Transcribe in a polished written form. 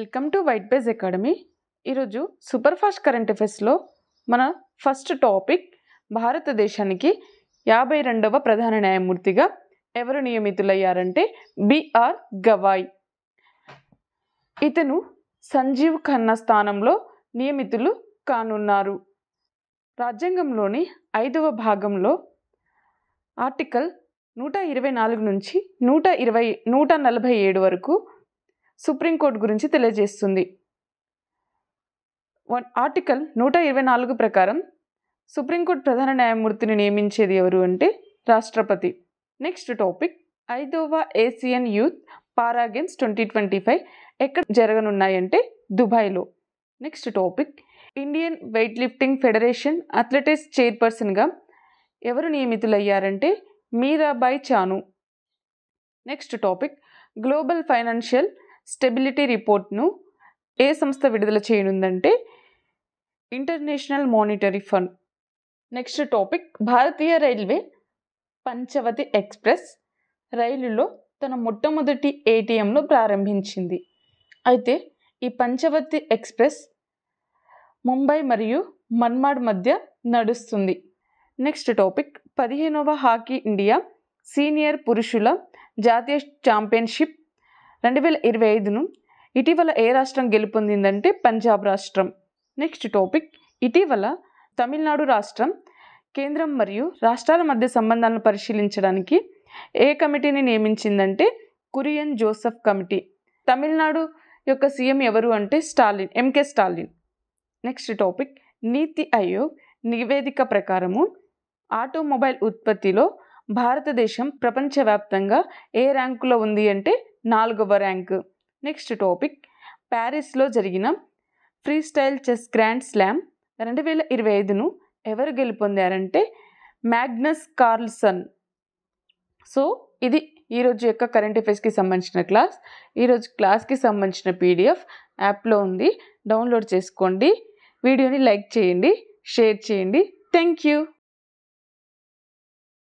Welcome to white base academy. ఈరోజు super fast current అఫైర్స్లో మన first topic, భారతదేశానికి 52వ ప్రధాన న్యాయమూర్తిగా ఎవరు నియమితులయ్యారంటే బిఆర్ గవాయ్. ఇతను సంజీవ్ ఖన్నా స్థానంలో నియమితులు కానున్నారు. రాజ్యాంగంలోని 5వ భాగంలో ఆర్టికల్ 124 నుంచి 147 వరకు సుప్రీంకోర్టు గురించి తెలియజేస్తుంది. ఆర్టికల్ 124 ప్రకారం సుప్రీంకోర్టు ప్రధాన న్యాయమూర్తిని నియమించేది ఎవరు అంటే రాష్ట్రపతి. నెక్స్ట్ టాపిక్, 5వ ఏషియన్ యూత్ పారా గేమ్స్ 2025 ఎక్కడ జరగనున్నాయంటే దుబాయ్లో. Next topic, Indian Weightlifting Federation athletics చైర్పర్సన్గా ఎవరు నియమితులయ్యారంటే Mirabai Chanu. Next topic, global financial stability రిపోర్ట్ను ఏ సంస్థ విడుదల చేయనుందంటే International Monetary Fund. Next topic, భారతీయ రైల్వే పంచవతి ఎక్స్ప్రెస్ రైలులో తన మొట్టమొదటి ఏటీఎంను ప్రారంభించింది. అయితే ఈ పంచవతి ఎక్స్ప్రెస్ ముంబై మరియు మన్మాడ్ మధ్య నడుస్తుంది. నెక్స్ట్ టాపిక్, 15వ హాకీ ఇండియా సీనియర్ పురుషుల జాతీయ ఛాంపియన్షిప్ 2025ను ఇటీవల ఏ రాష్ట్రం గెలుపొందిందంటే పంజాబ్ రాష్ట్రం. నెక్స్ట్ టాపిక్, ఇటీవల తమిళనాడు రాష్ట్రం కేంద్రం మరియు రాష్ట్రాల మధ్య సంబంధాలను పరిశీలించడానికి ఏ కమిటీని నియమించిందంటే కురియన్ జోసెఫ్ కమిటీ. తమిళనాడు యొక్క సీఎం ఎవరు అంటే ఎంకే స్టాలిన్. నెక్స్ట్ టాపిక్, నీతి ఆయోగ్ నివేదిక ప్రకారము ఆటోమొబైల్ ఉత్పత్తిలో భారతదేశం ప్రపంచవ్యాప్తంగా ఏ ర్యాంకులో ఉంది అంటే 4వ ర్యాంకు. నెక్స్ట్ టాపిక్, ప్యారిస్లో జరిగిన Freestyle Chess Grand Slam 2025ను ఎవరు గెలుపొందారంటే మ్యాగ్నస్ కార్ల్సన్. సో ఇది ఈరోజు యొక్క కరెంట్ అఫైర్స్కి సంబంధించిన క్లాస్. ఈరోజు క్లాస్కి సంబంధించిన పీడిఎఫ్ యాప్లో ఉంది, డౌన్లోడ్ చేసుకోండి. వీడియోని లైక్ చేయండి, షేర్ చేయండి. Thank you.